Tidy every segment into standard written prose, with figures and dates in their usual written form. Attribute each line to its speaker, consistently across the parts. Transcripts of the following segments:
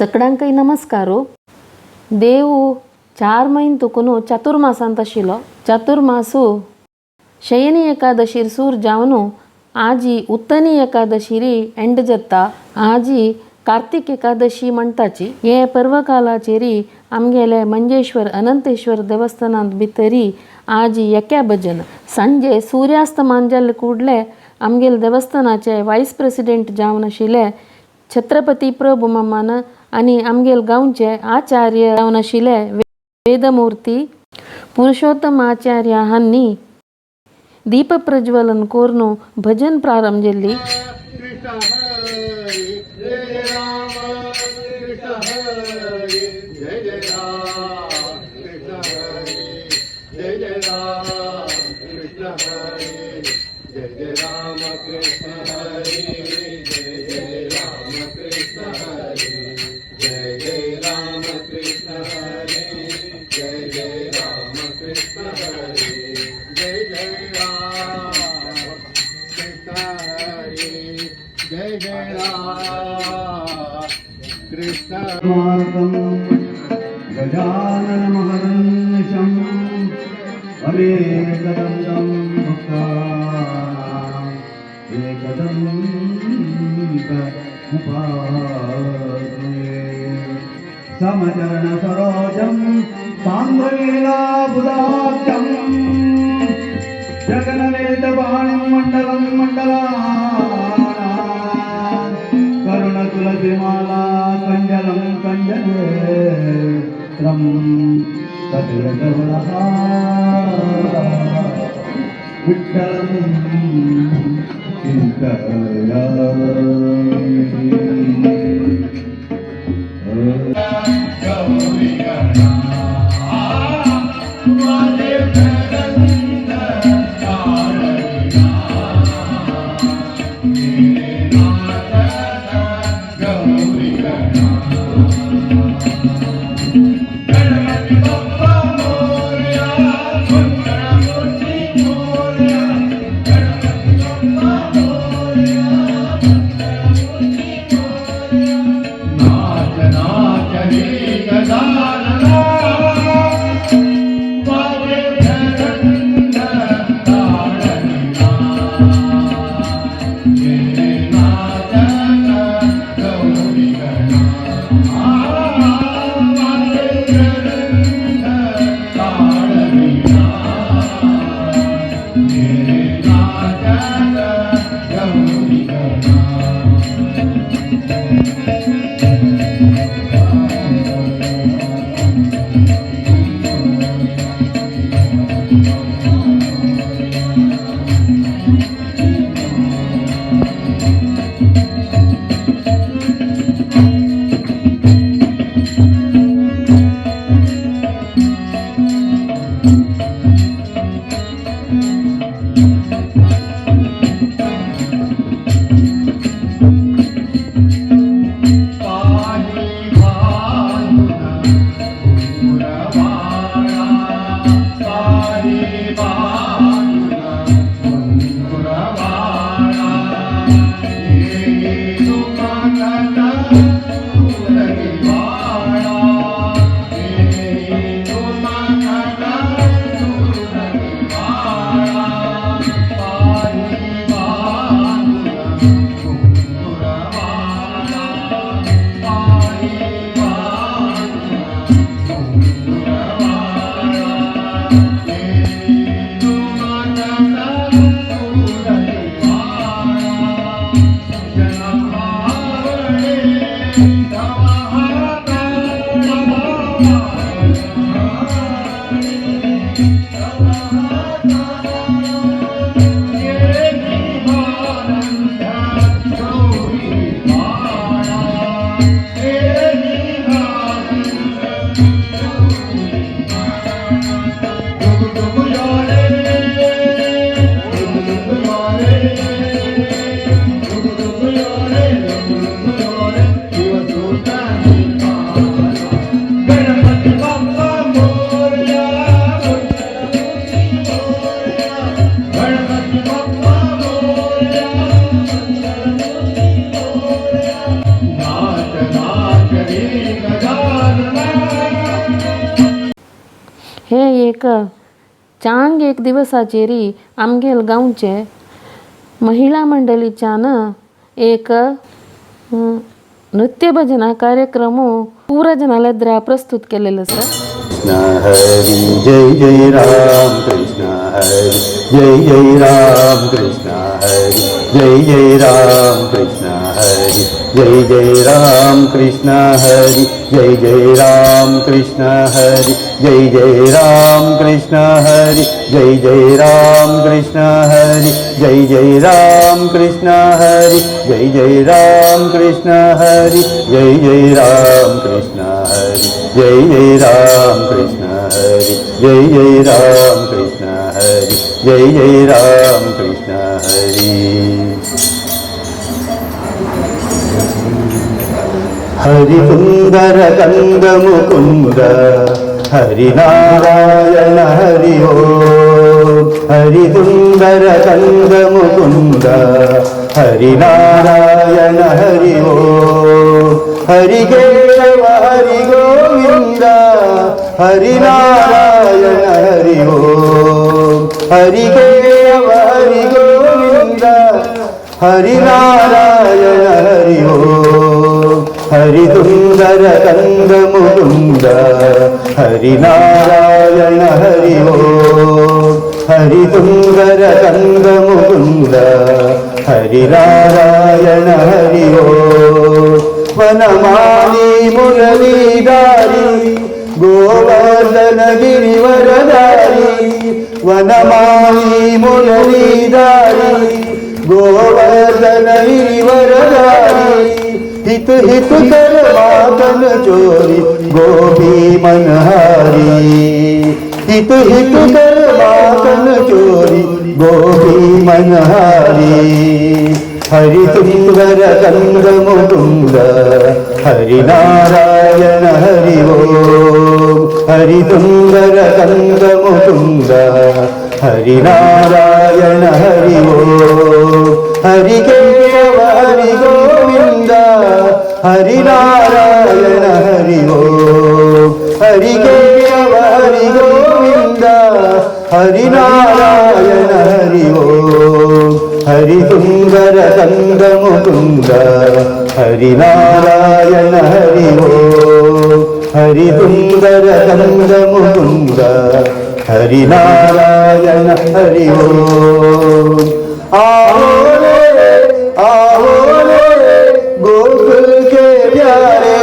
Speaker 1: सगळ्यांकय नमस्कारो. देव 4 महिने तुकुनो चातुर्मासांत आशिल्लो. चातुर्मासो शयनी एकादशीर सूर जावनो आजी उत्तनी एकादशीरी एंड जाता. आजी कार्तिक एकादशी म्हणटाची. हे पर्वकालाचेरी आमगेले मंजेश्वर अनंतेश्वर देवस्थानांत भितरी आजी एके भजन सांजे सूर्यास्तमान जाले कुडले आमगेले देवस्थानाचे वायस प्रेसिडेंट जावन आशिल्ले छत्रपती प्रभू मामान आनी आमगेले गांवचे आचार्य जावन आशिल्ले वेदमूर्ती पुरुषोत्तम आचार्य हांनी दीप प्रज्वलन करून भजन प्रारंभ केली.
Speaker 2: गजाननमहर्निशम् अनेकदन्तं भक्तानाम् एकदन्तमुपास्महे. समचरणसरोजं सान्द्रलीलाबुधाब्जं जगन्वेदवाणिं मण्डलं मण्डलानां करुणतुलसीमाला कञ्जलं कञ्जनेत्रं तदेकवरहा विठ्ठलं चिन्तयामि. गणपती गजानना
Speaker 1: हे एक चांग एक दिवसाचेरी आमगेल गांवचे महिला मंडळीच्यान एक नृत्य भजना कार्यक्रम पूरजनालद्रा प्रस्तुत केलेलं सर.
Speaker 3: कृष्ण हरि जय जय राम कृष्ण हरि जय जय राम कृष्ण हरि जय जय राम कृष्ण हरि जय जय राम कृष्ण हरि जय जय राम कृष्ण हरि जय जय राम कृष्ण हरि जय जय राम कृष्ण हरि जय जय राम कृष्ण हरि जय जय राम कृष्ण हरि जय जय राम कृष्ण हरि जय जय राम कृष्ण हरि जय जय राम कृष्ण हरि जय जय राम कृष्ण हरि. हरि सुंदर कंद मुकुंद हरि नारायण हरि ओम. हरि सुंदर कंद मुकुंद हरि नारायण हरि ओम. हरि केशव हरि गोविंद हरि नारायण हरि ओम. हरि केशव हरि गोविंद हरि नारायण हरि ओम. हरि सुंदर कंद मुकुंद हरि नारायण हरि ओम. हरि सुंदर कंद मुकुंद हरि नारायण हरि ओम. वनमाली मुरलीधारी गोवर्धन गिरिवरधारी वनमाली मुरलीधारी गोवर्धन गिरिवरधारी हित हित कर मातन चोरी गोपी मनहारी हित हित कर मातन चोरी गोपी मनहारी. हरि सुंदर कंद मुकुंद हरि नारायण हरि ओम. हरि सुंदर कंद मुकुंद हरि नारायण हरि ओम. हरि केशव हरि गोविंद हरि नारायण हरि ओम. हरि केशव हरि गोविंद हरि नारायण हरि ओम. हरि सुंदर कंद मुकुंद हरि नारायण हरि ओम. हरि सुंदर कंद मुकुंद हरि नारायण हरि ओम. आओ रे गोकुल के प्यारे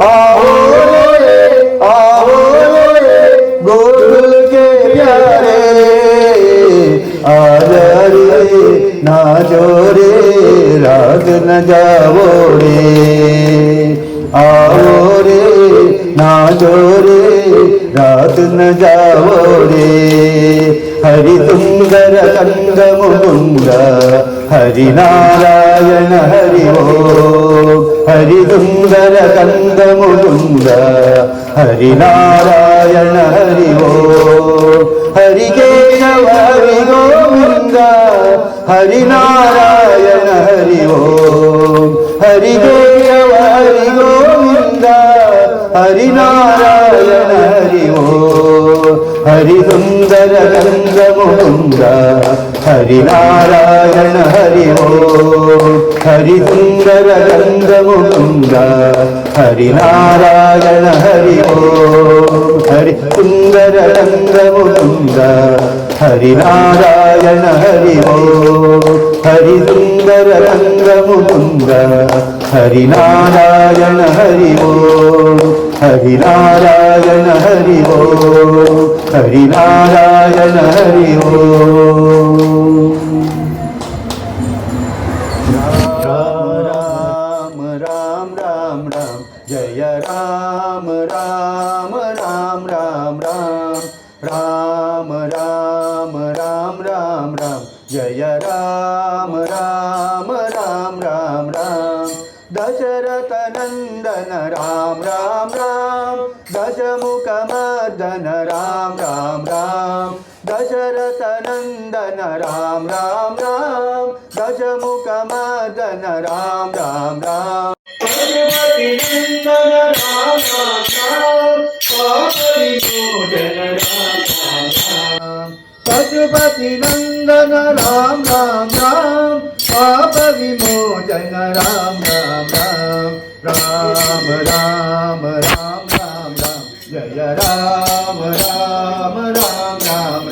Speaker 3: आओ रे गोकुल के प्यारे आज रे नाचो रे रात न जाओ रे आओ रे नाचो रे रात न जाओ रे. हरि सुंदर कंद मुकुंद हरि नारायण हरि ओम. हरि सुंदर कंद मुकुंद हरि नारायण हरि ओम. हरि केशव हरि गोविंद हरि नारायण हरि ओम. हरि केशव हरि गोविंद हरि नारायण हरि ओम. हरि सुंदर कंद मुकुंद हरि नारायण हरि ओम. हरि सुंदर कंद मुकुंद हरि नारायण हरि ओम. हरि सुंदर कंद मुकुंद हरि नारायण हरि ओम. हरि सुंदर कंद मुकुंद हरि नारायण हरि ओम. हरि नारायण हरि ओम. हरि नारायण हरि ओम. राम राम राम राम जय राम राम राम राम राम राम राम राम राम राम जय राम राम राम राम राम. दशरथ नंदन राम राम राम दशमुख मर्दन राम राम राम. दशरथ नंदन राम राम राम दशमुख मर्दन राम राम राम. पशुपति नंदन राम राम राम, पाप विमोचन राम राम राम, राम राम राम राम राम, जय राम राम राम राम राम,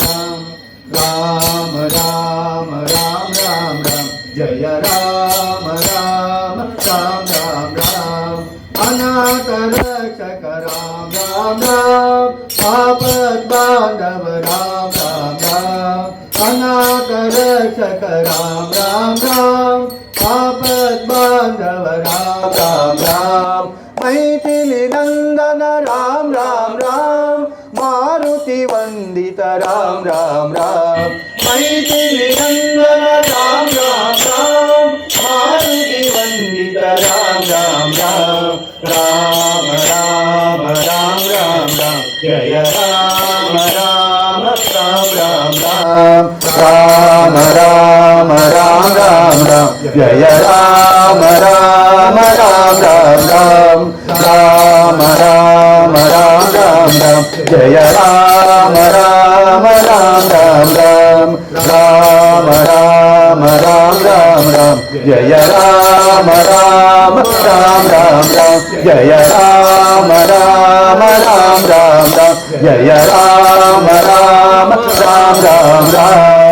Speaker 3: राम राम राम राम राम, जय राम राम राम राम राम, अनाथ रक्षक राम राम राम, आपद बांधव राम राम राम, अनाथ रक्षक राम राम राम, आपद बांधव राम राम राम, मैथिली नंदन राम राम राम, मारुति वंदित राम राम राम, मैथिली नंदन राम राम राम, मारुति वंदित राम राम राम, राम राम राम राम राम, जय राम राम राम राम राम, राम राम राम राम राम, जय राम राम राम राम राम, राम राम राम राम राम, जय राम राम राम राम राम, राम राम राम राम राम, जय राम राम राम राम राम, जय राम राम राम राम राम, जय राम राम राम राम राम।